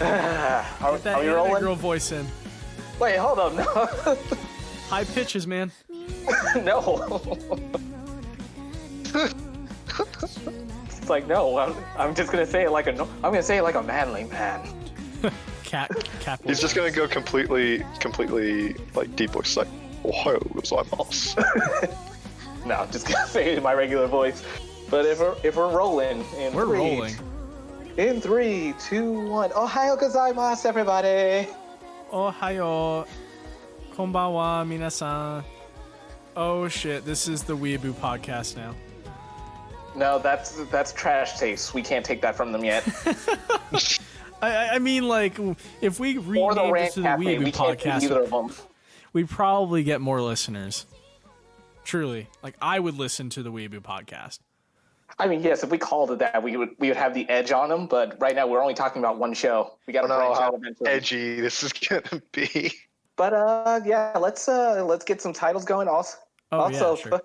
Are we rolling? Girl voice in. Wait, hold on. No. High pitches, man. No. It's like no. I'm just gonna say it like I'm gonna say it like a manly man. Cat. He's just gonna go completely like deep voice, like Ohio gozaimasu. No, I'm just gonna say it in my regular voice. But if we're rolling, rolling. In 3, 2, 1. Ohio gozaimasu, everybody. Ohio. Konbanwa, minasan. Oh shit! This is the Weeaboo podcast now. No, that's trash taste. We can't take that from them yet. I mean, like, if we rename this to the Weeaboo podcast, we'd probably get more listeners. Truly, like, I would listen to the Weeaboo podcast. I mean, yes, if we called it that, we would have the edge on them. But right now, we're only talking about one show. We got to branch out eventually. Edgy this is gonna be. But yeah, let's get some titles going. Also, yeah, sure.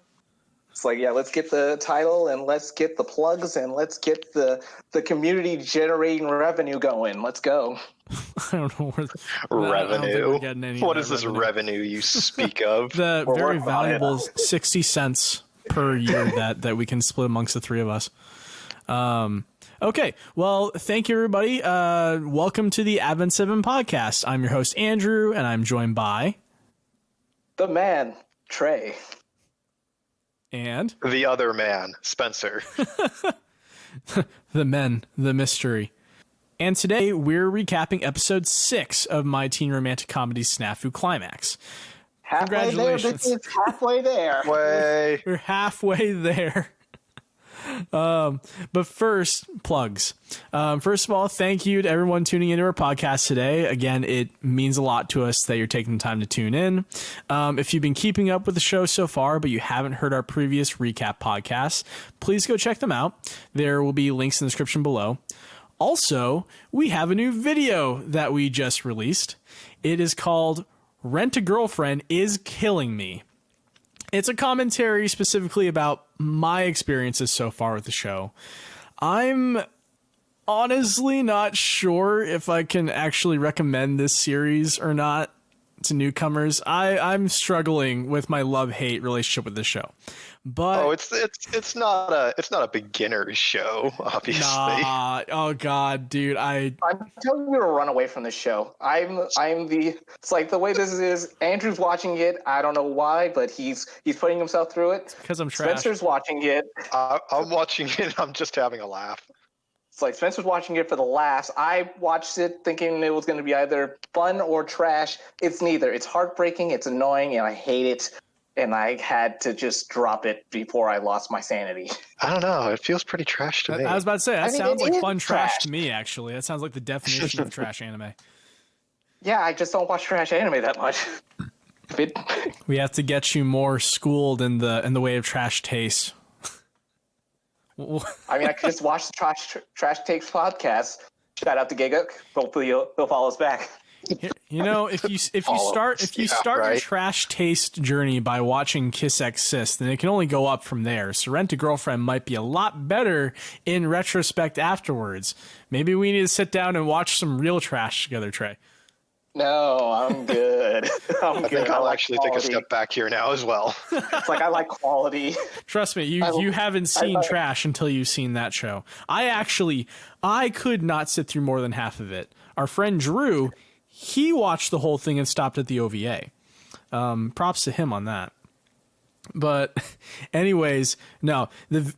It's like, yeah, let's get the title and let's get the plugs and let's get the community generating revenue going. Let's go. I don't know where revenue. What is this revenue you speak of? The very valuable 60 cents per year that we can split amongst the three of us. Okay, well, thank you, everybody. Welcome to the Advent 7 podcast. I'm your host, Andrew, and I'm joined by... the man, Trey. And... the other man, Spencer. The mystery. And today, we're recapping episode 6 of my teen romantic comedy, SNAFU Climax. Congratulations. It's halfway there. We're halfway there. But first, plugs. First of all, thank you to everyone tuning into our podcast today. Again, it means a lot to us that you're taking the time to tune in. If you've been keeping up with the show so far, but you haven't heard our previous recap podcasts, please go check them out. There will be links in the description below. Also, we have a new video that we just released. It is called Rent a Girlfriend is Killing Me. It's a commentary specifically about my experiences so far with the show. I'm honestly not sure if I can actually recommend this series or not to newcomers. I'm struggling with my love-hate relationship with this show. But it's not a beginner's show, obviously. Nah, oh god, dude, I'm telling you to run away from this show. It's like the way this is. Andrew's watching it. I don't know why, but he's putting himself through it. Because I'm trash. Spencer's watching it. I'm watching it. I'm just having a laugh. It's like Spencer's watching it for the laughs. I watched it thinking it was going to be either fun or trash. It's neither. It's heartbreaking. It's annoying, and I hate it. And I had to just drop it before I lost my sanity. I don't know. It feels pretty trash to me. I was about to say, sounds like fun trash to me, actually. That sounds like the definition of trash anime. Yeah, I just don't watch trash anime that much. We have to get you more schooled in the way of trash taste. I mean, I could just watch the Trash Takes podcast. Shout out to Giga. Hopefully he'll follow us back. You know, if you start your trash taste journey by watching Kiss X Sis, then it can only go up from there. So Rent a Girlfriend might be a lot better in retrospect afterwards. Maybe we need to sit down and watch some real trash together, Trey. No, I'm good. I think I'll actually take a step back here now as well. It's like I like quality. Trust me, you haven't seen trash until you've seen that show. I could not sit through more than half of it. Our friend Drew, he watched the whole thing and stopped at the OVA. Props to him on that. But anyways, no, the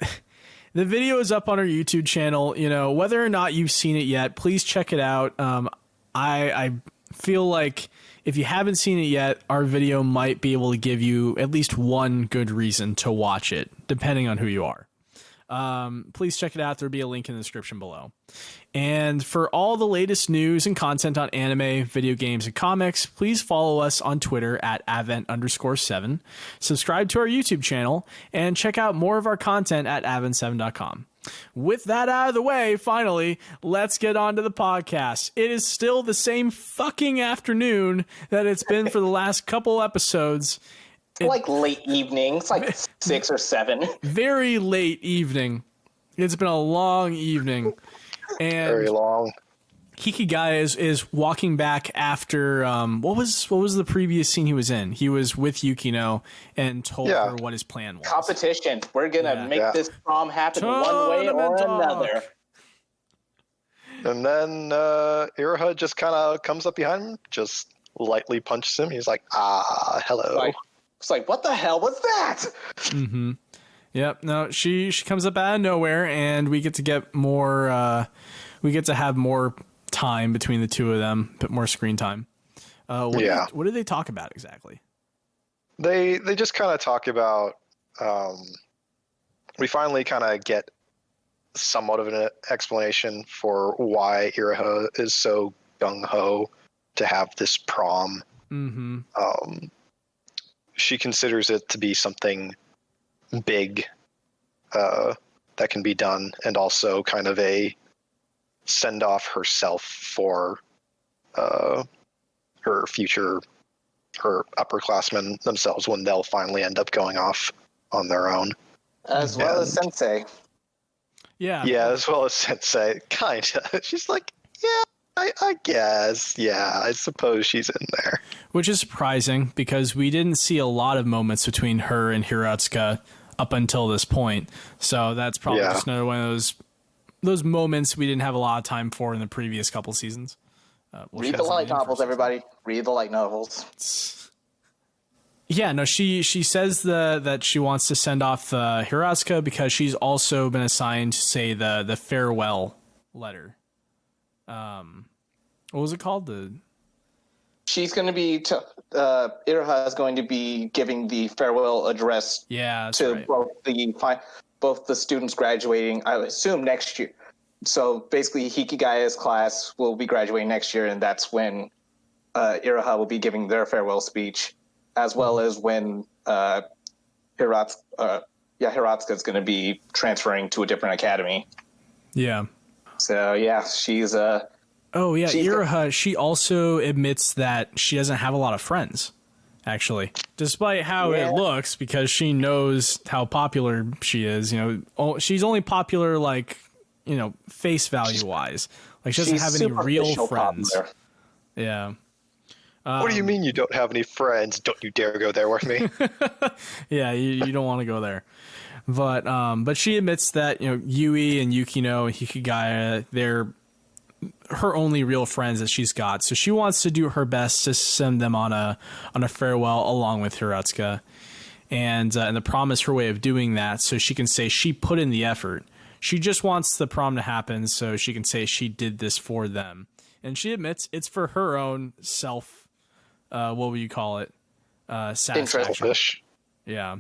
video is up on our YouTube channel. You know, whether or not you've seen it yet, please check it out. I feel like if you haven't seen it yet, our video might be able to give you at least one good reason to watch it, depending on who you are. Please check it out. There'll be a link in the description below. And for all the latest news and content on anime, video games, and comics, please follow us on Twitter at Advent_7. Subscribe to our YouTube channel and check out more of our content at Advent7.com. With that out of the way, finally, let's get on to the podcast. It is still the same fucking afternoon that it's been for the last couple episodes. It's like late evening. It's like 6 or 7. Very late evening. It's been a long evening. And very long. Hikigaya is walking back after what was the previous scene he was in? He was with Yukino and told her what his plan was. Competition. We're gonna make this prom happen one way or another. And then Iroha just kind of comes up behind him, just lightly punches him. He's like, hello. It's like, what the hell was that? Mm-hmm. Yep. No, she comes up out of nowhere, and we get to get more. We get to have more time between the two of them, a bit more screen time. What do they talk about exactly? They just kind of talk about. We finally kind of get somewhat of an explanation for why Iroha is so gung-ho to have this prom. Mm-hmm. She considers it to be something big that can be done, and also kind of a send-off herself for her upperclassmen themselves when they'll finally end up going off on their own. As well as Sensei. Yeah, as well as Sensei. Kinda. She's like, I guess. Yeah, I suppose she's in there. Which is surprising because we didn't see a lot of moments between her and Hiratsuka up until this point. So that's probably just another one of those moments we didn't have a lot of time for in the previous couple seasons. Read the light novels, everybody. Read the light novels. Yeah, no, she says that she wants to send off Hiratsuka because she's also been assigned to say the farewell letter. What was it called? She's going to be Iroha is going to be giving the farewell address to both the students graduating, I assume, next year. So basically Hikigaya's class will be graduating next year, and that's when Iroha will be giving their farewell speech, as well as when Hiratsuka is going to be transferring to a different academy. Yeah. So she's Iroha, she also admits that she doesn't have a lot of friends, actually, despite how it looks, because she knows how popular she is. She's only popular, face value wise. Like, she doesn't have any real friends. Popular. Yeah. What do you mean you don't have any friends? Don't you dare go there with me. Yeah, you don't want to go there. But she admits that, Yui and Yukino and Hikigaya, they're her only real friends that she's got. So she wants to do her best to send them on a farewell along with Hiratsuka. And the prom is her way of doing that, so she can say she put in the effort. She just wants the prom to happen so she can say she did this for them. And she admits it's for her own self, what would you call it? Satisfaction. Selfish. Yeah.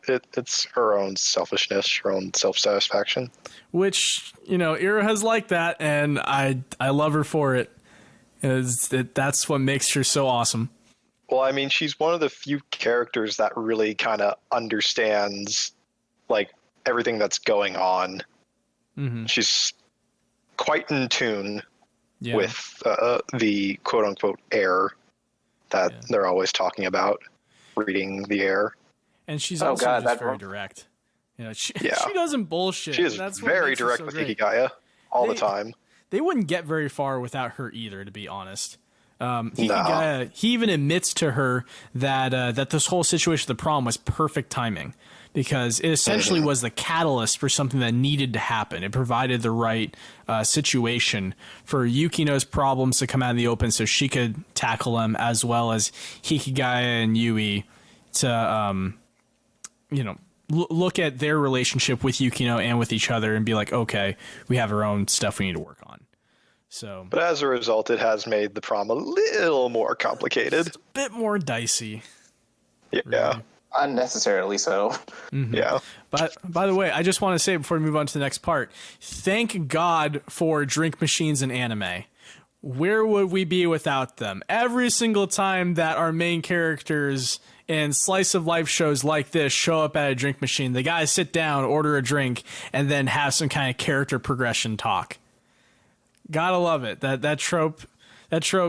It's her own selfishness, her own self-satisfaction. Which, Iroha's like that, and I love her for it. That's what makes her so awesome. Well, I mean, she's one of the few characters that really kind of understands, everything that's going on. Mm-hmm. She's quite in tune with the quote-unquote air that they're always talking about, reading the air. And she's also just very direct. She doesn't bullshit. She is very direct with Hikigaya all the time. They wouldn't get very far without her either, to be honest. Hikigaya, he even admits to her that this whole situation with the prom was perfect timing, because it essentially was the catalyst for something that needed to happen. It provided the right situation for Yukino's problems to come out in the open so she could tackle them, as well as Hikigaya and Yui to look at their relationship with Yukino and with each other and be like, okay, we have our own stuff we need to work on. So, but as a result, it has made the prom a little more complicated. It's a bit more dicey. Yeah. Really. Unnecessarily so. Mm-hmm. Yeah. But by the way, I just want to say before we move on to the next part, thank God for drink machines in anime. Where would we be without them? Every single time that our main characters in slice of life shows like this show up at a drink machine, they gotta sit down, order a drink, and then have some kind of character progression talk. Gotta love it. That trope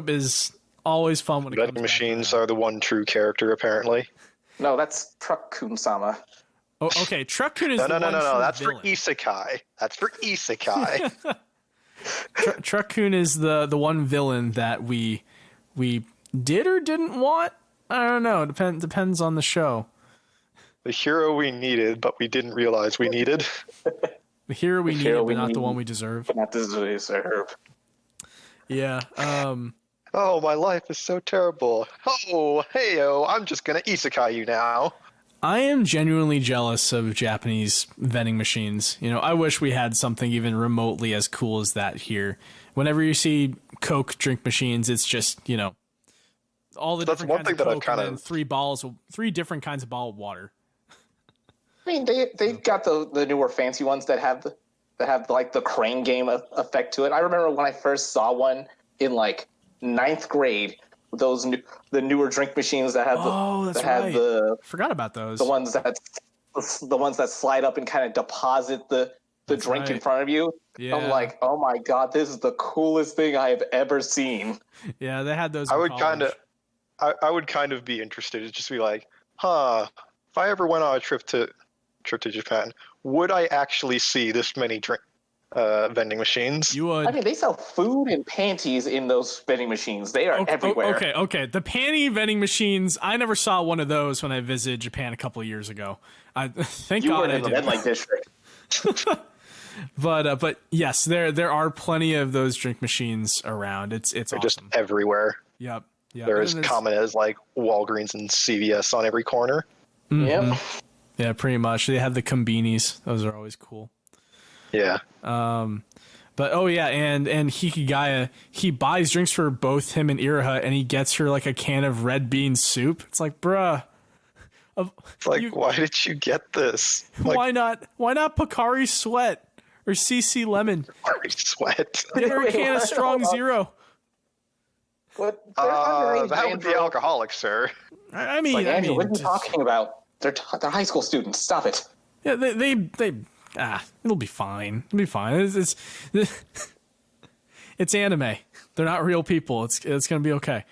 is always fun when it comes vending machines are the one true character, apparently. No, that's Truck-kun-sama. Oh, okay. Truck-kun is no. That's villain. for Isekai. That's for Isekai. Truck-kun is the one villain that we did or didn't want. I don't know. Depends on the show. The hero we needed, but we didn't realize we needed. The hero we needed, but not the one we deserve. Not the one we deserve. Yeah. Oh, my life is so terrible. Oh, hey-oh, I'm just gonna isekai you now. I am genuinely jealous of Japanese vending machines. You know, I wish we had something even remotely as cool as that here. Whenever you see Coke drink machines, it's just, you know, all the different kinds of Coke and then three different kinds of bottled water. I mean, they've got the newer fancy ones that have like the crane game effect to it. I remember when I first saw one in like 9th grade. The newer drink machines that have forgot about those. The ones that slide up and kind of deposit the drink in front of you. Yeah. I'm like, oh my god, this is the coolest thing I have ever seen. Yeah, they had those. I would kind of be interested to just be like, if I ever went on a trip to Japan, would I actually see this many vending machines? You would. I mean, they sell food and panties in those vending machines. They are everywhere. Okay. The panty vending machines, I never saw one of those when I visited Japan a couple of years ago. Thank God I did. You were in the red light district. But yes, there are plenty of those drink machines around. It's They're awesome. Just everywhere. Yep. They're as common as like Walgreens and CVS on every corner. Mm-hmm. Yep. Yeah, pretty much. They have the kombinis. Those are always cool. Yeah. But and Hikigaya, he buys drinks for both him and Iroha, and he gets her like a can of red bean soup. It's like, bruh. It's like, why did you get this? Like, why not Pocari Sweat or CC Lemon? Pocari Sweat. Get her a can of Strong Zero. What? That would be alcoholic, sir. I mean, what are you talking about? They're high school students. Stop it. Yeah, they it'll be fine. It'll be fine. It's anime. They're not real people. It's gonna be okay.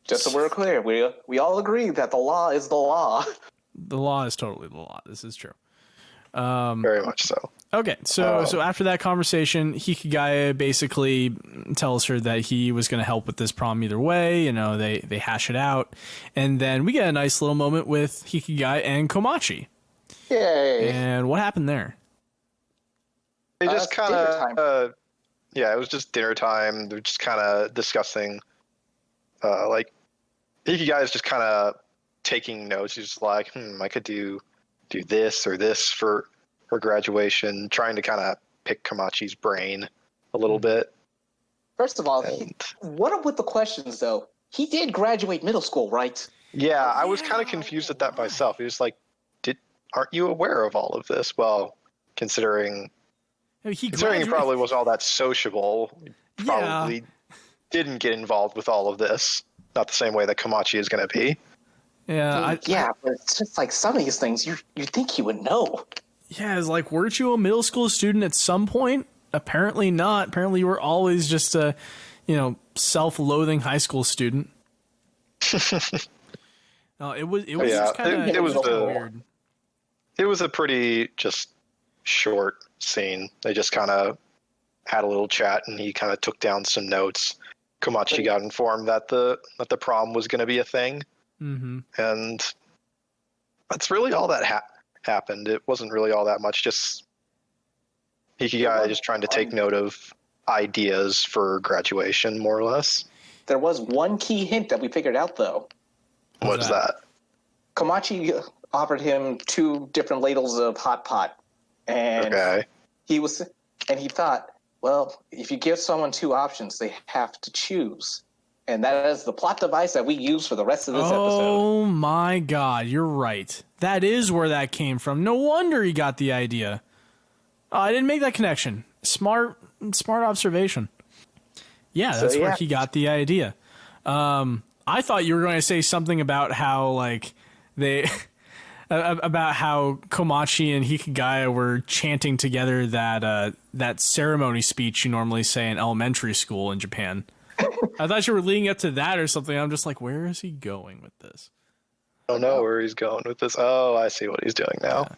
Just so we're clear, we all agree that the law is the law. The law is totally the law. This is true. Very much so. Okay, so after that conversation, Hikigaya basically tells her that he was going to help with this prom either way. You know, they hash it out, and then we get a nice little moment with Hikigaya and Komachi. Yay! And what happened there? They just kind of, it was just dinner time. They're just kind of discussing, like, Hikigaya is just kind of taking notes. He's just like, I could do this or this for graduation, trying to kind of pick Komachi's brain a little bit. First of all, what up with the questions, though? He did graduate middle school, right? Yeah, I was kind of confused at that myself. He was like, aren't you aware of all of this? Well, considering he probably wasn't all that sociable, he probably didn't get involved with all of this. Not the same way that Komachi is going to be. Yeah, but it's just like some of these things you think he would know. Yeah, it's like, weren't you a middle school student at some point? Apparently not. Apparently you were always just a, self-loathing high school student. No, it was just kind of weird. It was a pretty just short scene. They just kind of had a little chat, and he kind of took down some notes. Komachi got informed that the prom was going to be a thing, and that's really all that happened. It wasn't really all that much. Just Hikigaya just trying to take note of ideas for graduation, more or less. There was one key hint that we figured out, though. What's that? Komachi offered him 2 different ladles of hot pot, and he thought, well, if you give someone 2 options, they have to choose. And that is the plot device that we use for the rest of this episode. Oh my god, you're right. That is where that came from. No wonder he got the idea. Oh, I didn't make that connection. Smart observation. Yeah, that's where he got the idea. I thought you were going to say something about how, like, about how Komachi and Hikigaya were chanting together that ceremony speech you normally say in elementary school in Japan. I thought you were leading up to that or something. I'm just like, where is he going with this? I don't know where he's going with this. Oh, I see what he's doing now.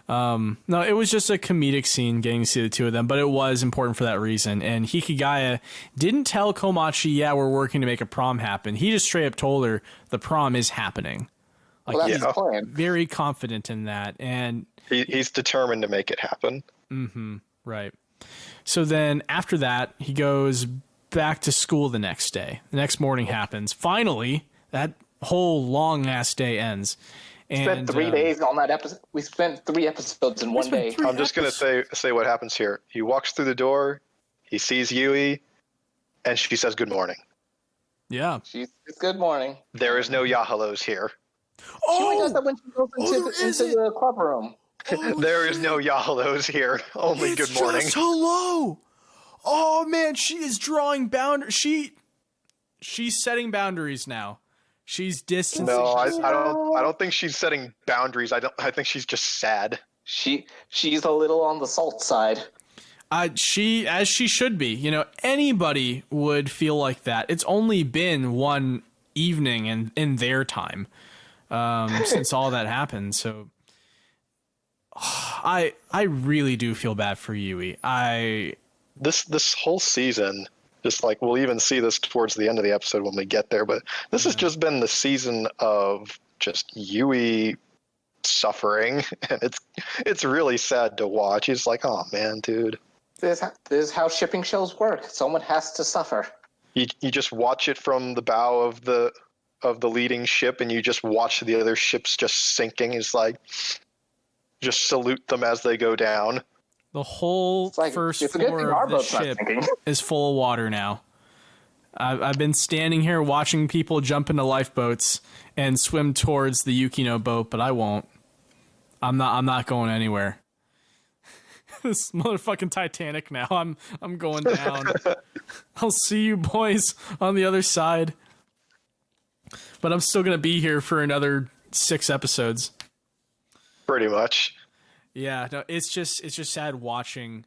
No, it was just a comedic scene getting to see the two of them, but it was important for that reason. And Hikigaya didn't tell Komachi, yeah, we're working to make a prom happen. He just straight up told her the prom is happening. Like, well, that's his plan. Very confident in that. And he's determined to make it happen. Mm-hmm. Right. So then after that, he goes back to school the next day. The next morning happens. Finally, that whole long ass day ends. We spent 3 days on that episode. We spent 3 episodes in one day. I'm just going to say what happens here. He walks through the door, he sees Yui, and she says good morning. Yeah. It's good morning. There is no Yahalos here. She only does that when she goes into the club room. There is no Yahalos here. Only good morning. Just hello. Oh man, she is drawing boundaries. She's setting boundaries now. She's distancing. No, I don't think she's setting boundaries. I think she's just sad. She's a little on the salt side. As she should be. You know, anybody would feel like that. It's only been one evening in their time since all that happened. So I really do feel bad for Yui. This whole season, just like we'll even see this towards the end of the episode when we get there, but this has just been the season of just Yui suffering, and it's really sad to watch. He's like, oh man, dude. This is how shipping shows work. Someone has to suffer. You just watch it from the bow of the leading ship, and you just watch the other ships just sinking. It's like, just salute them as they go down. The whole first floor of the ship is full of water now. I've been standing here watching people jump into lifeboats and swim towards the Yukino boat, but I won't. I'm not going anywhere. This motherfucking Titanic now. I'm going down. I'll see you boys on the other side. But I'm still gonna be here for another 6 episodes. Pretty much. Yeah, no, it's just sad watching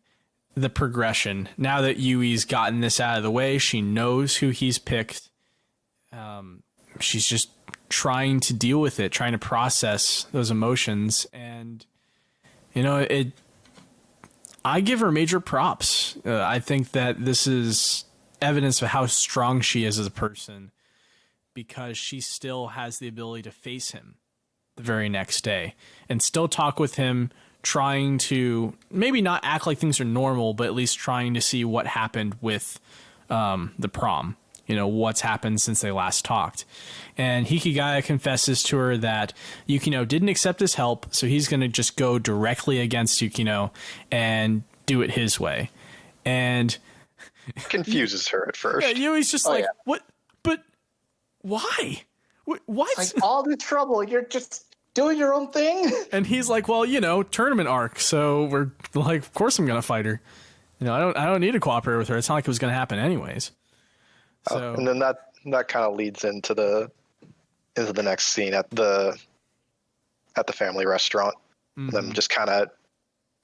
the progression. Now that Yui's gotten this out of the way, she knows who he's picked. She's just trying to deal with it, trying to process those emotions, and you know, I give her major props. I think that this is evidence of how strong she is as a person, because she still has the ability to face him the very next day and still talk with him, trying to maybe not act like things are normal, but at least trying to see what happened with the prom. You know, what's happened since they last talked. And Hikigaya confesses to her that Yukino didn't accept his help, so he's going to just go directly against Yukino and do it his way. And confuses her at first. Yeah, Yui's just what? But why? What? Like, all the trouble, you're just doing your own thing. And he's like, well, you know, tournament arc, so we're like, of course I'm gonna fight her. You know, I don't need to cooperate with her. It's not like it was gonna happen anyways. So and then that kind of leads into the next scene at the family restaurant. Mm-hmm. Them just kind of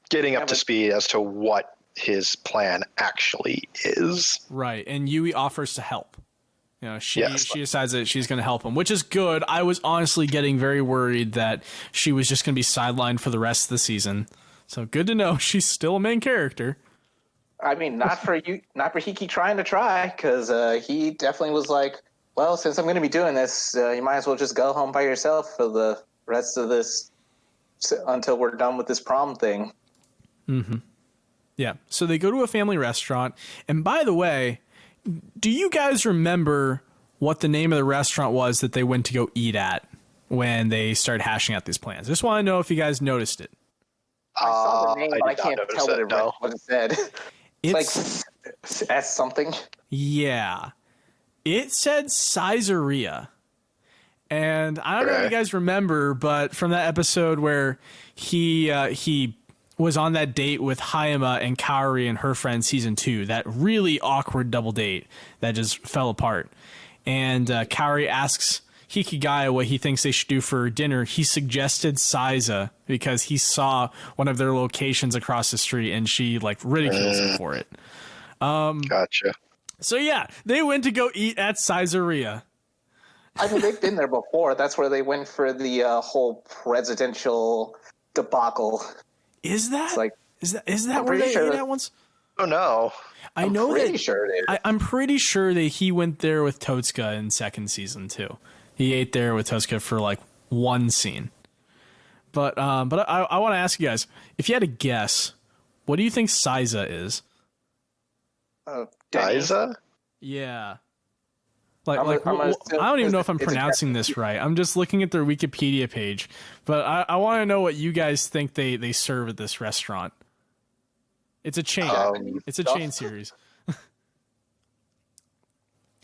getting up to speed as to what his plan actually is. Right, and Yui offers to help. You know, she decides that she's going to help him, which is good. I was honestly getting very worried that she was just going to be sidelined for the rest of the season. So good to know she's still a main character. I mean, not for Hiki trying to try, because he definitely was like, well, since I'm going to be doing this, you might as well just go home by yourself for the rest of this until we're done with this prom thing. Mm-hmm. Yeah. So they go to a family restaurant. And by the way, do you guys remember what the name of the restaurant was that they went to go eat at when they started hashing out these plans? I just want to know if you guys noticed it. I saw the name, but I can't tell what it said. It's like S something. Yeah. It said Saizeriya. And I don't know if you guys remember, but from that episode where he was on that date with Hayama and Kaori and her friend season 2, that really awkward double date that just fell apart. And Kaori asks Hikigaya what he thinks they should do for dinner. He suggested Saiza because he saw one of their locations across the street, and she like ridicules him for it. Gotcha. So yeah, they went to go eat at Saizeriya. I mean, they've been there before. That's where they went for the whole presidential debacle. Is that? It's like, is that I'm where pretty they sure ate at once? Oh no. I know pretty sure it is. I'm pretty sure that he went there with Totsuka in second season too. He ate there with Totsuka for like one scene. But I want to ask you guys, if you had to guess, what do you think Saiza is? Saiza? Yeah. I'm I don't even know if I'm it's pronouncing this right. I'm just looking at their Wikipedia page. But I want to know what you guys think they serve at this restaurant. It's a chain. It's a chain series.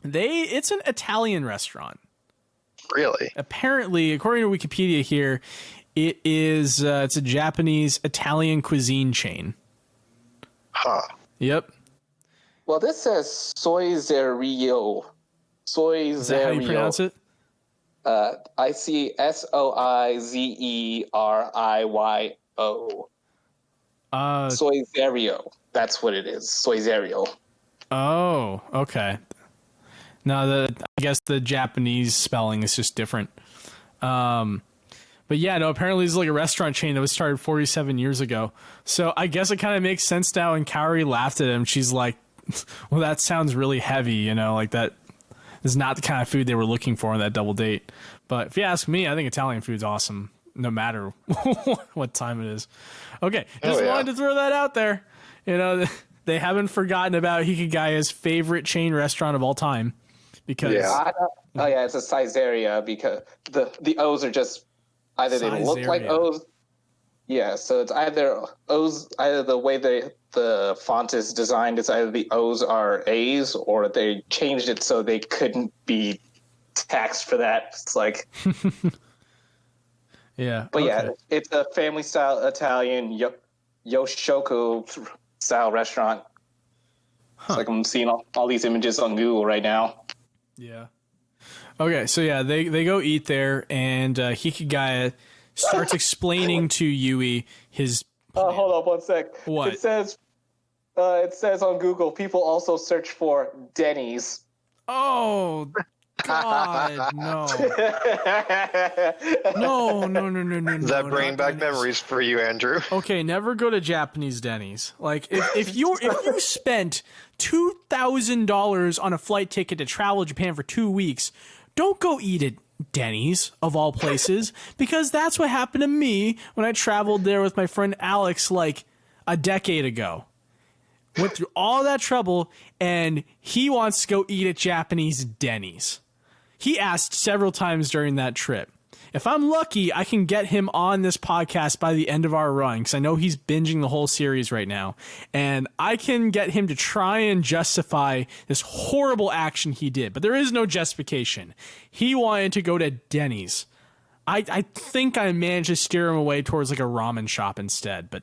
It's an Italian restaurant. Really? Apparently, according to Wikipedia here, it's a Japanese Italian cuisine chain. Huh. Yep. Well, this says Saizeriya. Is that how you pronounce it? ICSOIZERIYO. Saizeriya. That's what it is. Saizeriya. Oh, okay. No, I guess the Japanese spelling is just different. But yeah, no, apparently it's like a restaurant chain that was started 47 years ago. So I guess it kind of makes sense now. And Kaori laughed at him. She's like, well, that sounds really heavy, you know, like that is not the kind of food they were looking for on that double date. But if you ask me, I think Italian food's awesome, no matter what time it is. Okay, just wanted to throw that out there. You know, they haven't forgotten about Hikigaya's favorite chain restaurant of all time. Because it's a Saizeriya because the O's are just either they look like O's. Yeah, so it's either O's, either the way the font is designed, it's either the O's are A's or they changed it so they couldn't be taxed for that. It's like, yeah, but yeah, it's a family style Italian Yoshoku style restaurant. It's like I'm seeing all these images on Google right now. Yeah. Okay, so yeah, they go eat there, and Hikigaya starts explaining to Yui his plan. Hold up one sec. What? It says on Google, people also search for Dennys. Oh, God, no. No. Does that bring back memories for you, Andrew? Okay, never go to Japanese Denny's. Like, if you spent $2,000 on a flight ticket to travel to Japan for 2 weeks, don't go eat at Denny's, of all places, because that's what happened to me when I traveled there with my friend Alex like a decade ago. Went through all that trouble, and he wants to go eat at Japanese Denny's. He asked several times during that trip. If I'm lucky, I can get him on this podcast by the end of our run, because I know he's binging the whole series right now. And I can get him to try and justify this horrible action he did. But there is no justification. He wanted to go to Denny's. I think I managed to steer him away towards like a ramen shop instead. But,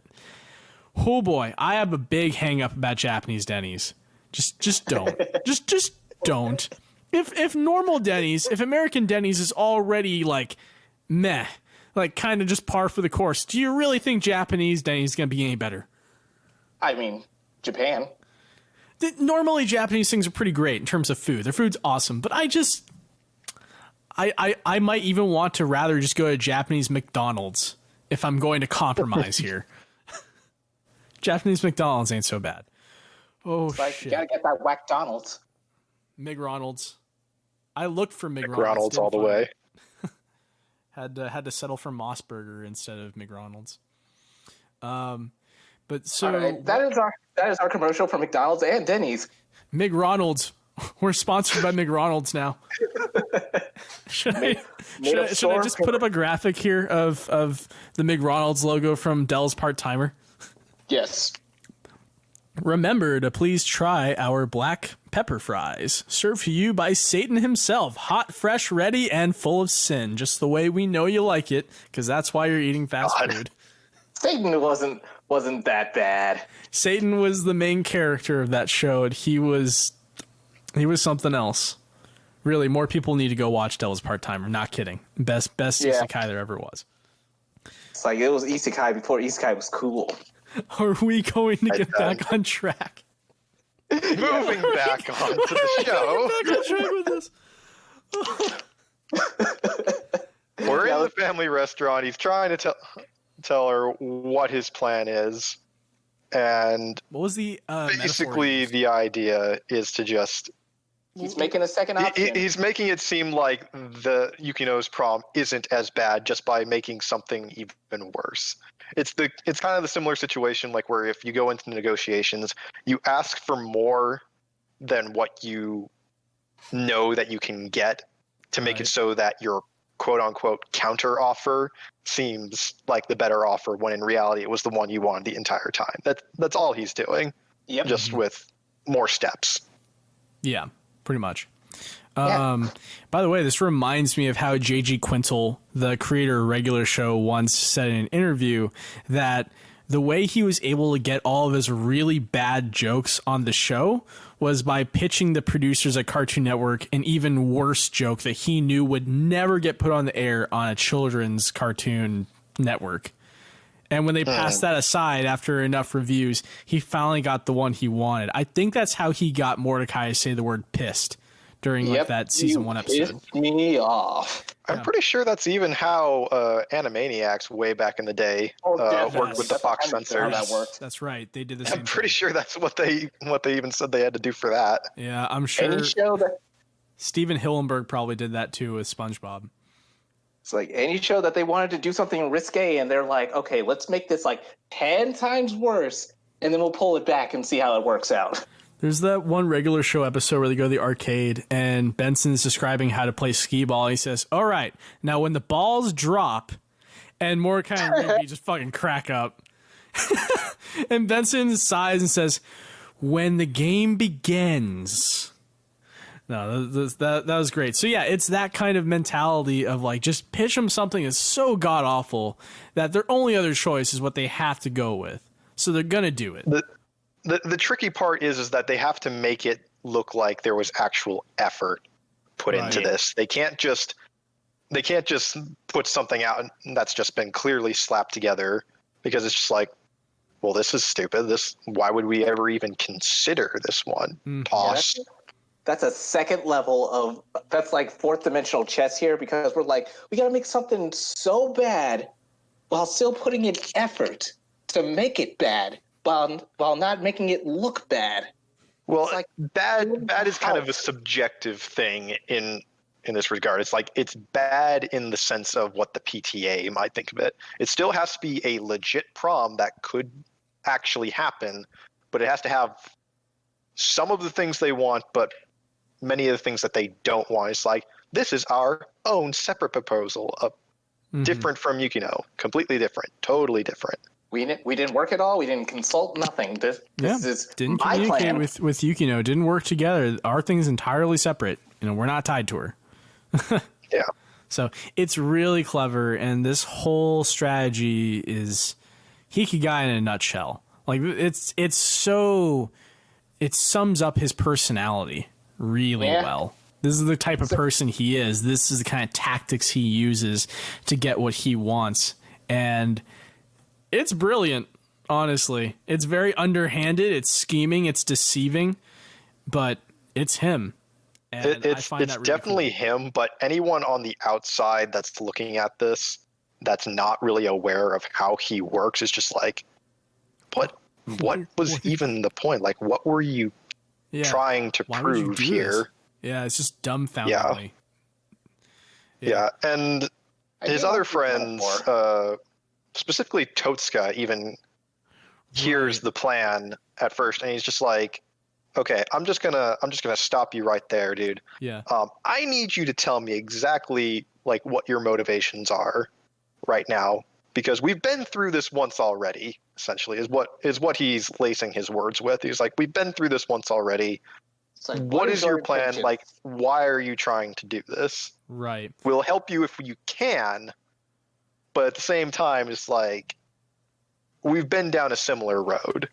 oh boy, I have a big hang up about Japanese Denny's. Just don't. just don't. If normal Denny's, if American Denny's is already like meh, like kind of just par for the course, do you really think Japanese Denny's is going to be any better? I mean, Japan. Normally Japanese things are pretty great in terms of food. Their food's awesome, but I might even want to rather just go to Japanese McDonald's if I'm going to compromise here. Japanese McDonald's ain't so bad. Oh, it's like, shit. You gotta get that McDonald's. McRonald's. I looked for McRonald's. McRonald's all the way. Had to settle for Mossburger instead of McRonald's. But so right. that is our commercial for McDonald's and Denny's. McRonald's. We're sponsored by McRonald's now. Should I just put up a graphic here of the McRonald's logo from Dell's Part-Timer? Yes. Remember to please try our black pepper fries, served to you by Satan himself, hot, fresh, ready, and full of sin, just the way we know you like it, because that's why you're eating fast food. Satan wasn't that bad. Satan was the main character of that show, and he was something else. Really, more people need to go watch Devil's Part-Timer. Not kidding. Best isekai there ever was. It's like it was isekai before isekai was cool. Are we going to get back on track? Moving back onto the show. Back on track with this. We're in the family restaurant. He's trying to tell. tell her what his plan is, and What was the basically the idea is to just He's making a second option. he's making it seem like the Yukino's prom isn't as bad just by making something even worse. It's kind of the similar situation like where if you go into negotiations, you ask for more than what you know that you can get to make it so that your quote unquote counter offer seems like the better offer when in reality it was the one you wanted the entire time. That's all he's doing. Yep. Just with more steps. Yeah, pretty much. By the way, this reminds me of how J.G. Quintel, the creator of Regular Show, once said in an interview that the way he was able to get all of his really bad jokes on the show was by pitching the producers at Cartoon Network an even worse joke that he knew would never get put on the air on a children's cartoon network. And when they passed that aside after enough reviews, he finally got the one he wanted. I think that's how he got Mordecai to say the word pissed during like that season 1 episode. Pissed me off. I'm pretty sure that's even how Animaniacs way back in the day worked with the Fox censors. That worked. That's right. They did the same I'm pretty thing. sure that's what they even said they had to do for that. Yeah, I'm sure Any show that Steven Hillenburg probably did that too with SpongeBob. it's like any show that they wanted to do something risque and they're like, okay, let's make this like 10 times worse and then we'll pull it back and see how it works out. There's that one Regular Show episode where they go to the arcade and Benson's describing how to play skee ball. He says, all right, now when the balls drop, and Mordecai and Ruby just fucking crack up. And Benson sighs and says, when the game begins. No, that was great. So yeah, it's that kind of mentality of like, just pitch them something that's so god awful that their only other choice is what they have to go with. So they're going to do it. The tricky part is that they have to make it look like there was actual effort put into this. They can't just put something out that's just been clearly slapped together because it's just like, well, this is stupid. Why would we ever even consider this one? Toss. Yeah, that's a second level of that's like fourth dimensional chess here because we're like, we got to make something so bad while still putting in effort to make it bad. While not making it look bad. Well, like, bad is kind of a subjective thing in this regard. It's like it's bad in the sense of what the PTA might think of it. It still has to be a legit prom that could actually happen, but it has to have some of the things they want, but many of the things that they don't want. It's like, this is our own separate proposal, different from Yukino, completely different, totally different. We didn't work at all. We didn't consult. Nothing. This is didn't my communicate plan. with Yukino. Didn't work together. Our thing's entirely separate. We're not tied to her. Yeah. So it's really clever, and this whole strategy is Hikigaya in a nutshell. Like it sums up his personality really well. This is the type of person he is. This is the kind of tactics he uses to get what he wants, and it's brilliant, honestly. It's very underhanded, it's scheming, it's deceiving, but it's him. And it's really definitely cool. Him, but anyone on the outside that's looking at this that's not really aware of how he works is just like, what was even the point? Like, what were you trying to prove here? This? Yeah, it's just dumbfoundingly. Yeah, and his other friends... specifically Totsuka even hears the plan at first and he's just like, okay, I'm just gonna stop you right there, dude. Yeah. I need you to tell me exactly like what your motivations are right now, because we've been through this once already, essentially, is what he's lacing his words with. He's like, we've been through this once already. Like, what is your plan? Intention? Like, why are you trying to do this? Right. We'll help you if you can. But at the same time, it's like we've been down a similar road.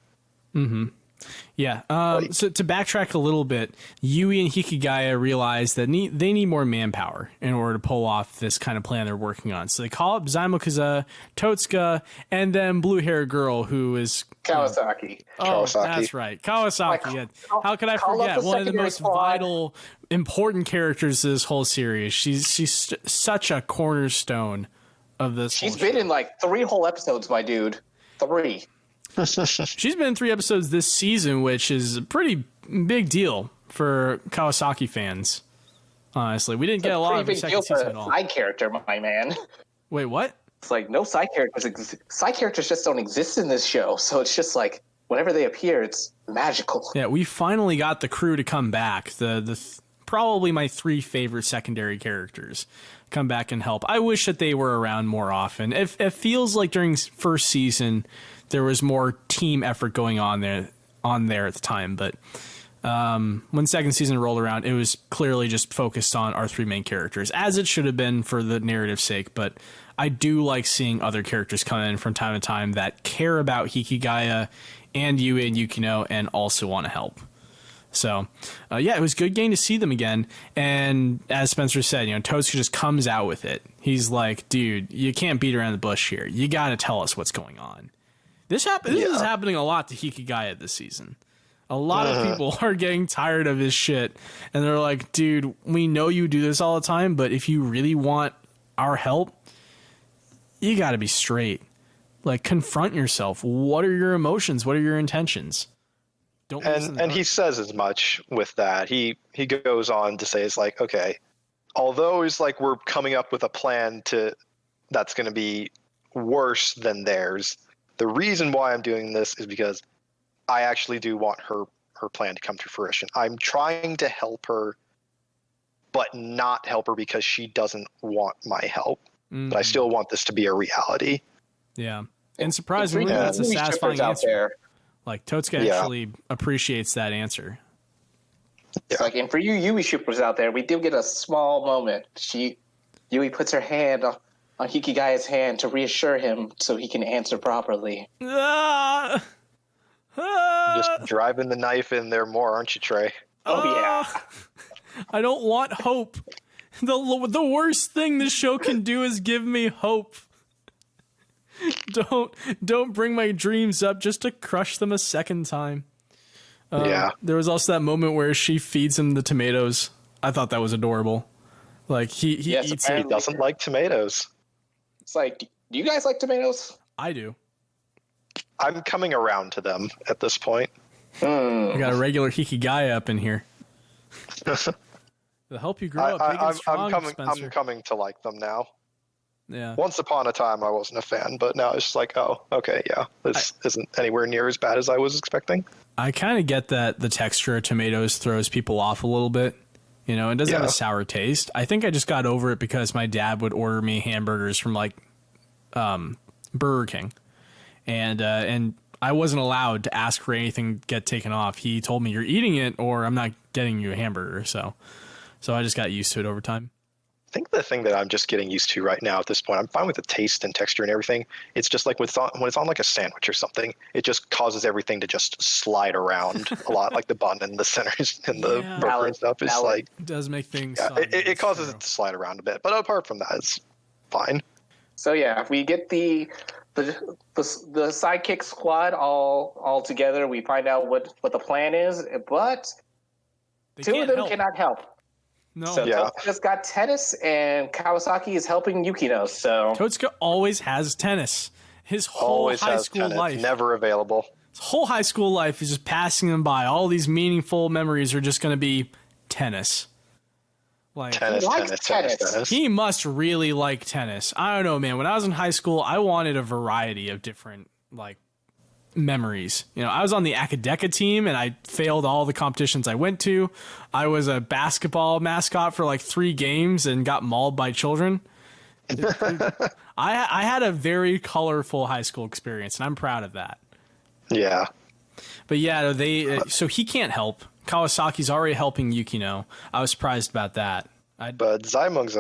Mm-hmm. Yeah. So to backtrack a little bit, Yui and Hikigaya realize that they need more manpower in order to pull off this kind of plan they're working on. So they call up Zaimokuza, Totsuka, and then blue-haired girl who is Kawasaki. That's right, Kawasaki. How could I forget one of the most vital, important characters of this whole series? She's such a cornerstone of this. She's been in like 3 whole episodes, my dude. 3. She's been in 3 episodes this season, which is a pretty big deal for Kawasaki fans. Honestly, we didn't get a lot of the second season at all. Side character, my man. Wait, what? It's like no side characters. Side characters just don't exist in this show, so it's just like whenever they appear, it's magical. Yeah, we finally got the crew to come back. The probably my 3 favorite secondary characters come back and help. I wish that they were around more often. It feels like during first season there was more team effort going on there at the time, but when second season rolled around, it was clearly just focused on our 3 main characters, as it should have been for the narrative's sake. But I do like seeing other characters come in from time to time that care about Hikigaya and Yui and Yukino and also want to help. So, yeah, it was good getting to see them again. And as Spencer said, Totsuka just comes out with it. He's like, dude, you can't beat around the bush here. You got to tell us what's going on. This is happening a lot to Hikigaya this season. A lot of people are getting tired of his shit. And they're like, dude, we know you do this all the time, but if you really want our help, you got to be straight. Like, confront yourself. What are your emotions? What are your intentions? Don't and he says as much with that. He goes on to say, it's like, okay, although it's like we're coming up with a plan that's going to be worse than theirs, the reason why I'm doing this is because I actually do want her plan to come to fruition. I'm trying to help her, but not help her because she doesn't want my help. But I still want this to be a reality. Yeah. And surprisingly, that's a satisfying answer. Like, Totsuka actually appreciates that answer. It's like, and for you Yui shippers out there, we do get a small moment. Yui puts her hand on Hikigaya's hand to reassure him so he can answer properly. Just driving the knife in there more, aren't you, Trey? Oh, yeah. I don't want hope. The worst thing this show can do is give me hope. Don't bring my dreams up just to crush them a second time. There was also that moment where she feeds him the tomatoes. I thought that was adorable. Like, he eats it. He doesn't like tomatoes. It's like, do you guys like tomatoes? I do. I'm coming around to them at this point. We got a regular Hikigaya up in here. They'll help you grow up big and strong, Spencer. I'm coming to like them now. Yeah. Once upon a time, I wasn't a fan, but now it's just like, oh, okay, yeah, this isn't anywhere near as bad as I was expecting. I kind of get that the texture of tomatoes throws people off a little bit. It doesn't have a sour taste. I think I just got over it because my dad would order me hamburgers from like Burger King, and I wasn't allowed to ask for anything to get taken off. He told me, you're eating it or I'm not getting you a hamburger. So I just got used to it over time. I think the thing that I'm just getting used to right now at this point, I'm fine with the taste and texture and everything. It's just like when it's on like a sandwich or something, it just causes everything to just slide around a lot, like the bun and the centers and the burger and stuff. It's like, it does make things. It causes it to slide around a bit, but apart from that, it's fine. So yeah, we get the sidekick squad all together. We find out what the plan is, but two of them cannot help. No. So Totsuka's got tennis, and Kawasaki is helping Yukino. So Totsuka always has tennis. His whole high school life, never available. His whole high school life is just passing him by. All these meaningful memories are just going to be tennis. Like tennis. He must really like tennis. I don't know, man. When I was in high school, I wanted a variety of different like memories. I was on the Akadeka team and I failed all the competitions I went to. I was a basketball mascot for like 3 games and got mauled by children. I had a very colorful high school experience and I'm proud of that. Yeah. But yeah, so he can't help. Kawasaki's already helping Yukino. I was surprised about that. But Zaimung's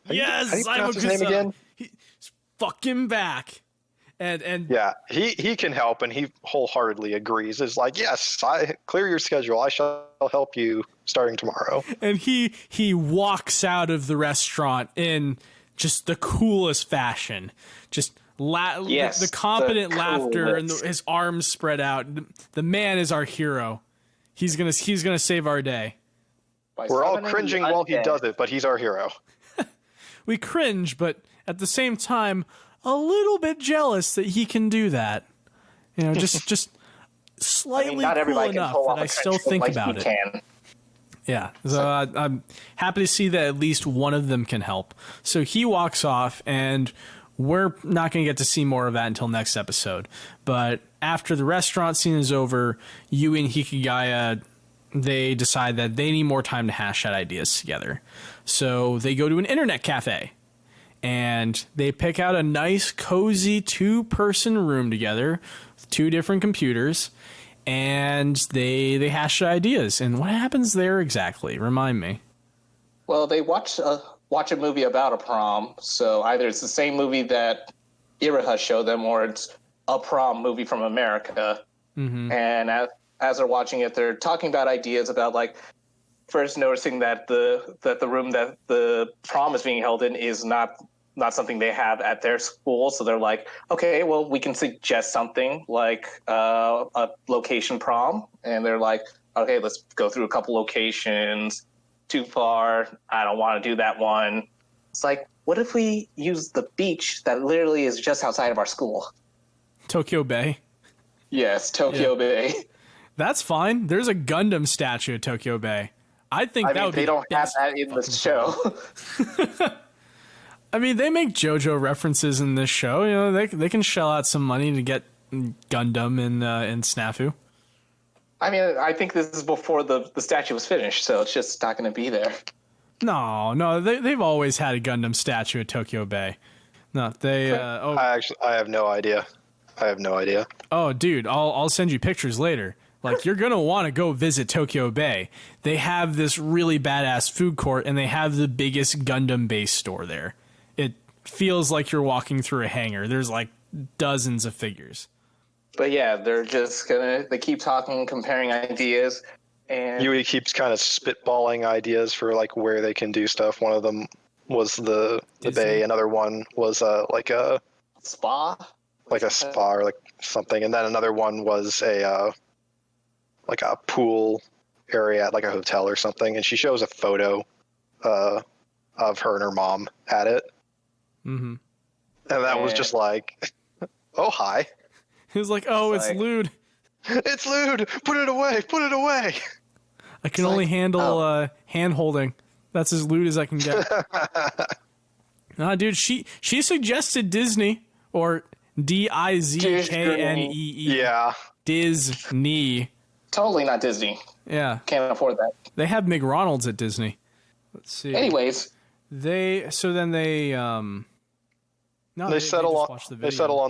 yes, Zaimung's his name again? He's fucking back. And yeah, he can help, and he wholeheartedly agrees. It's like, yes, clear your schedule. I shall help you starting tomorrow. And he walks out of the restaurant in just the coolest fashion. Just the competent laughter and his arms spread out. The man is our hero. He's gonna save our day. We're all cringing while he does it, but he's our hero. we cringe, but at the same time, a little bit jealous that he can do that. You know, just slightly not cool everybody can enough pull that off I a still trench coat think like about he it. can. Yeah, so I'm happy to see that at least one of them can help. So he walks off, and we're not going to get to see more of that until next episode. But after the restaurant scene is over, Yui and Hikigaya, they decide that they need more time to hash out ideas together. So they go to an internet cafe, and they pick out a nice, cozy 2-person room together with 2 different computers. And they hash ideas. And what happens there exactly? Remind me. Well, they watch a movie about a prom. So either it's the same movie that Iraha showed them, or it's a prom movie from America. Mm-hmm. And as they're watching it, they're talking about ideas about, like, first noticing that the room that the prom is being held in is not something they have at their school. So they're like, okay, well, we can suggest something like a location prom. And they're like, okay, let's go through a couple locations. Too far. I don't want to do that one. It's like, what if we use the beach that literally is just outside of our school? Tokyo Bay. Yes, Tokyo Bay. That's fine. There's a Gundam statue at Tokyo Bay. I think that would be they don't have that in the show. I mean, they make JoJo references in this show. You know, they can shell out some money to get Gundam in SNAFU. I mean, I think this is before the statue was finished, so it's just not going to be there. No, they've always had a Gundam statue at Tokyo Bay. No, they. I have no idea. Oh, dude, I'll send you pictures later. Like, you're gonna want to go visit Tokyo Bay. They have this really badass food court, and they have the biggest Gundam base store there. It feels like you're walking through a hangar. There's like dozens of figures. But yeah, they keep talking, comparing ideas, and Yui keeps kind of spitballing ideas for, like, where they can do stuff. One of them was the bay. Another one was like a spa, or like something, and then another one was a like a pool area at like a hotel or something. And she shows a photo of her and her mom at it. Mm-hmm. And that was just like, oh, hi. He was like, oh, it's lewd. It's lewd. Put it away. I can only handle hand holding. That's as lewd as I can get. Nah, dude, she suggested Disney, or Dizknee. Yeah. Disney. Totally not Disney. Yeah. Can't afford that. They have McDonald's at Disney. Let's see. Anyways. They settle on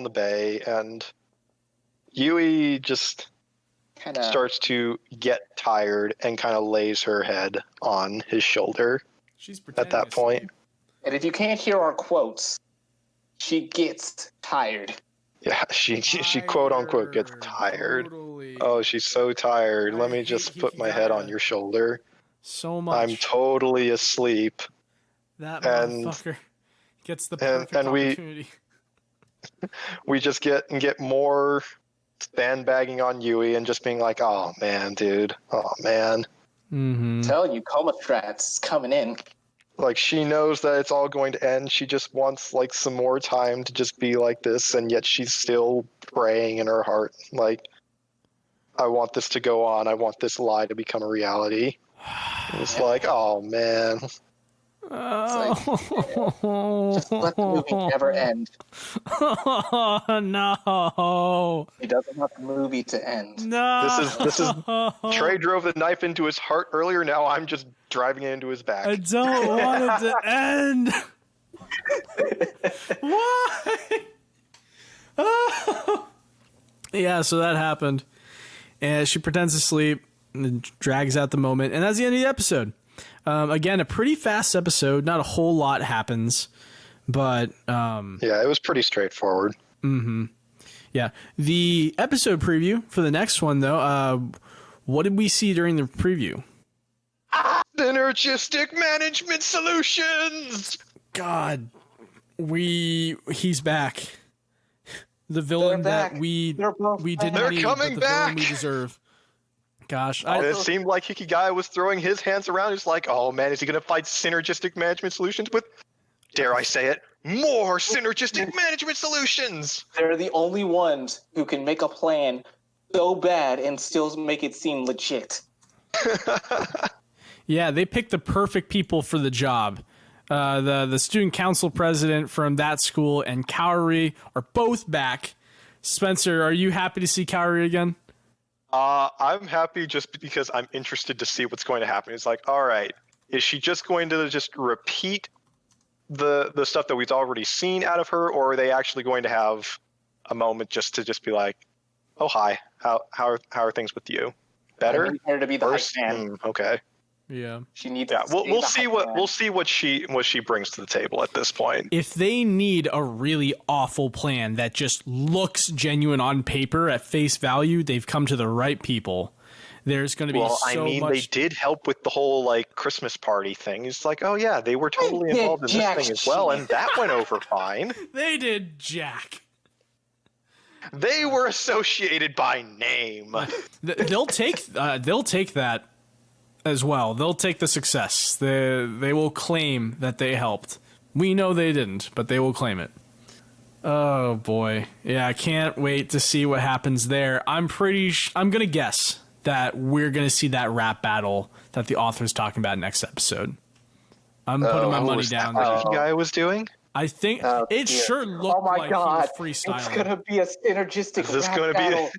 the bay, and Yui just starts to get tired and kind of lays her head on his shoulder. She's at that point. And if you can't hear our quotes, she gets tired. Yeah, she quote unquote gets tired. Totally. Oh, she's so tired. Let me just put my head on your shoulder. So much. I'm totally asleep. That motherfucker gets the perfect opportunity. We just get more sandbagging on Yui and just being like, oh man, dude. Oh man. Mm-hmm. Tell you, coma strats coming in. Like, she knows that it's all going to end. She just wants, like, some more time to just be like this, and yet she's still praying in her heart. Like, I want this to go on. I want this lie to become a reality. It's like, oh, man. Just let the movie never end. Oh, no. He doesn't want the movie to end. No. This is Trey drove the knife into his heart earlier. Now I'm just driving it into his back. I don't want it to end. Why? Oh. Yeah, so that happened. And she pretends to sleep and drags out the moment. And that's the end of the episode. Again, a pretty fast episode. Not a whole lot happens, but yeah, it was pretty straightforward. Mm-hmm. Yeah, the episode preview for the next one, though. What did we see during the preview? Synergistic management solutions. God, he's back. The villain that we didn't need, but the villain we deserve. Gosh, it seemed like Hikigaya was throwing his hands around. He's like, "Oh man, is he going to fight synergistic management solutions with dare I say it, more synergistic management solutions. They're the only ones who can make a plan so bad and still make it seem legit. Yeah, they picked the perfect people for the job. The student council president from that school and Kaori are both back. Spencer, are you happy to see Kaori again? I'm happy just because I'm interested to see what's going to happen. It's like, all right, is she just going to just repeat the stuff that we've already seen out of her, or are they actually going to have a moment just to be like, oh hi, how are things with you? Better? I need her to be the hype Worse? man. Okay. Yeah. She needs. Yeah, to we'll see what she brings to the table at this point. If they need a really awful plan that just looks genuine on paper at face value, they've come to the right people. There's going to be they did help with the whole like Christmas party thing. It's like, oh yeah, they were totally involved in this thing as well, and that went over fine. They did jack. They were associated by name. They'll take that as well. They'll take the success. They will claim that they helped. We know they didn't, but they will claim it. Oh boy. Yeah, I can't wait to see what happens there. I'm going to guess that we're going to see that rap battle that the author's talking about next episode. I'm putting my money down. What Hikigaya was doing? I think it sure looked like he was freestyling. It's going to be a synergistic rap battle.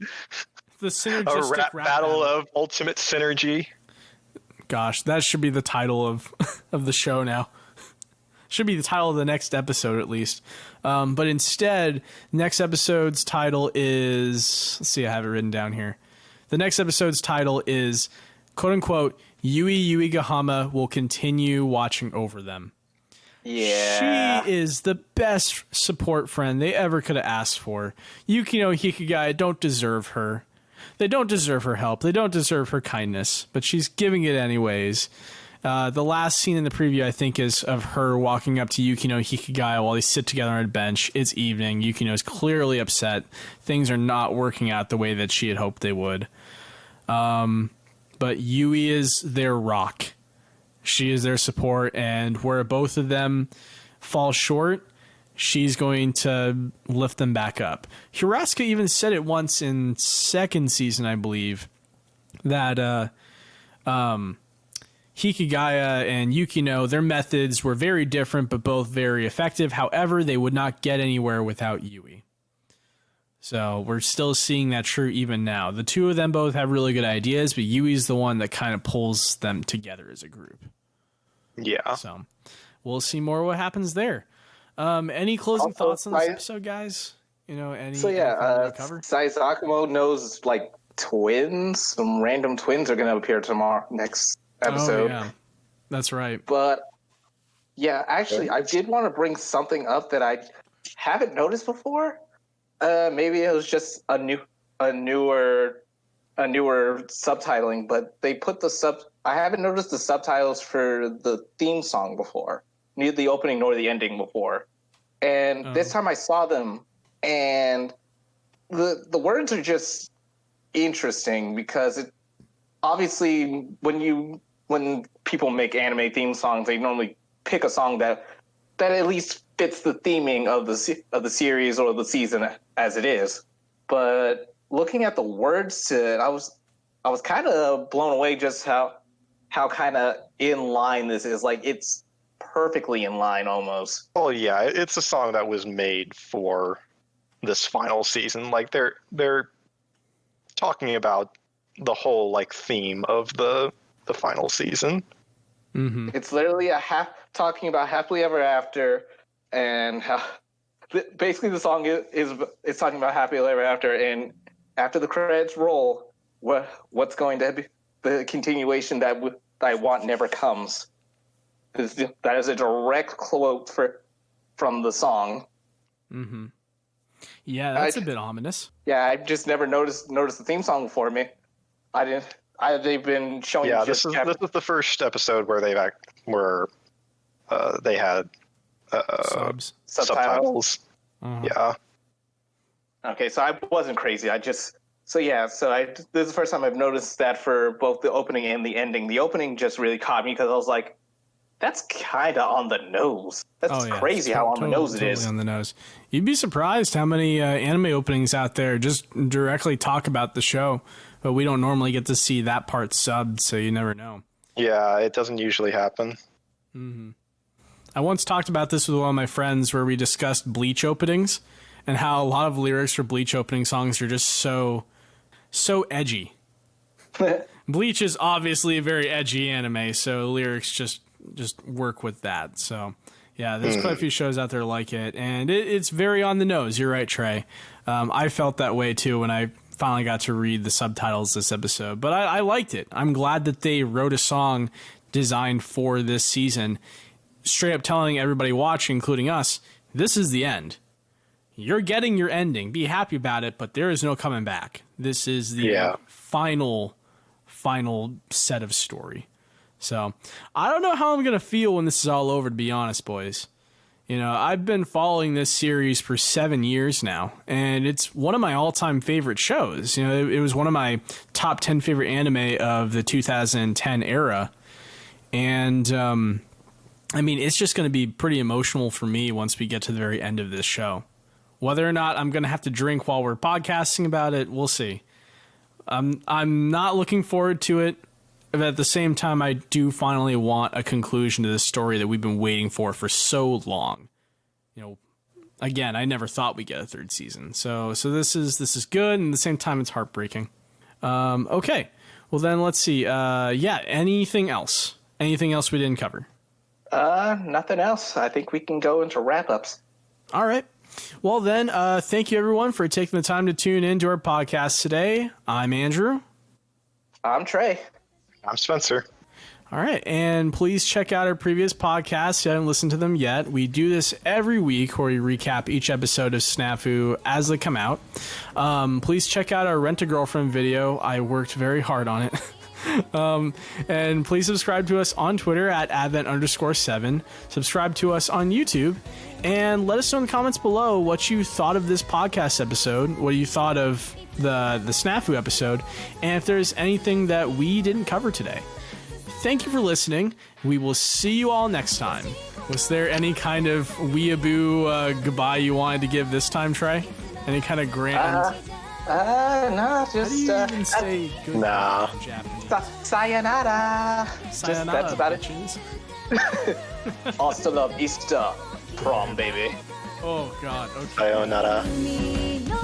The synergistic rap battle of ultimate synergy. Gosh, that should be the title of the show now. Should be the title of the next episode, at least. But instead, next episode's title is... Let's see, I have it written down here. The next episode's title is, quote-unquote, Yui Gahama will continue watching over them. Yeah. She is the best support friend they ever could have asked for. Yukino Hikigaya don't deserve her. They don't deserve her help. They don't deserve her kindness, but she's giving it anyways. The last scene in the preview, I think, is of her walking up to Yukino Hikigaya while they sit together on a bench. It's evening. Yukino is clearly upset. Things are not working out the way that she had hoped they would. But Yui is their rock. She is their support, and where both of them fall short, she's going to lift them back up. Hirasuka even said it once in second season, I believe, that Hikigaya and Yukino, their methods were very different, but both very effective. However, they would not get anywhere without Yui. So we're still seeing that true even now. The two of them both have really good ideas, but Yui's the one that kind of pulls them together as a group. Yeah. So we'll see more what happens there. Any closing thoughts on this episode, guys? Saizakumo knows like twins. Some random twins are going to appear next episode. Oh, yeah. That's right. But yeah, actually, I did want to bring something up that I haven't noticed before. Maybe it was just a newer subtitling, but they put I haven't noticed the subtitles for the theme song before, neither the opening nor the ending before. And this time I saw them, and the words are just interesting because it obviously when people make anime theme songs, they normally pick a song that at least fits the theming of the series or the season as it is. But looking at the words to it, I was kind of blown away just how kind of in line this is. Like, it's perfectly in line almost. Well, yeah, it's a song that was made for this final season. Like, they're talking about the whole like theme of the final season. Mm-hmm. It's literally talking about happily ever after, and how basically the song is talking about happily ever after, and after the credits roll, what's going to be the continuation that I want never comes. That is a direct quote from the song. Mm-hmm. Yeah, that's a bit ominous. Yeah, I just never noticed the theme song before me. I didn't. They've been showing. Yeah, this is the first episode where they had subtitles. Uh-huh. Yeah. Okay, so I wasn't crazy. This is the first time I've noticed that for both the opening and the ending. The opening just really caught me because I was like, That's kind of on the nose. That's crazy how on the nose it is. On the nose. You'd be surprised how many anime openings out there just directly talk about the show, but we don't normally get to see that part subbed, so you never know. Yeah, it doesn't usually happen. Mm-hmm. I once talked about this with one of my friends where we discussed Bleach openings and how a lot of lyrics for Bleach opening songs are just so edgy. Bleach is obviously a very edgy anime, so lyrics just work with that. So yeah, there's quite a few shows out there like it, and it's very on the nose. You're right, Trey. I felt that way too when I finally got to read the subtitles this episode, but I liked it. I'm glad that they wrote a song designed for this season, straight up telling everybody watching, including us, this is the end. You're getting your ending. Be happy about it, but there is no coming back. This is the final set of story. So I don't know how I'm going to feel when this is all over, to be honest, boys. You know, I've been following this series for 7 years now, and it's one of my all-time favorite shows. You know, it was one of my top 10 favorite anime of the 2010 era. And, I mean, it's just going to be pretty emotional for me once we get to the very end of this show. Whether or not I'm going to have to drink while we're podcasting about it, we'll see. I'm not looking forward to it, but at the same time, I do finally want a conclusion to this story that we've been waiting for so long. You know, again, I never thought we'd get a third season. So this is good, and at the same time, it's heartbreaking. Okay, well then let's see. Anything else? Anything else we didn't cover? Nothing else. I think we can go into wrap-ups. All right. Well then, thank you everyone for taking the time to tune in to our podcast today. I'm Andrew. I'm Trey. I'm Spencer. All right, and please check out our previous podcasts if you haven't listened to them yet. We do this every week where we recap each episode of SNAFU as they come out. Please check out our Rent-A-Girlfriend video. I worked very hard on it. And please subscribe to us on Twitter at Advent_7. Subscribe to us on YouTube. And let us know in the comments below what you thought of this podcast episode, what you thought of the SNAFU episode, and if there's anything that we didn't cover today. Thank you for listening. We will see you all next time. Was there any kind of weeaboo goodbye you wanted to give this time, Trey? Any kind of grand... No, just... How do you even say goodbye in Japanese? Sayonara. Sayonara, That's about bitches. it. Hasta la vista, prom, baby. Oh, God. Okay. Sayonara. 君の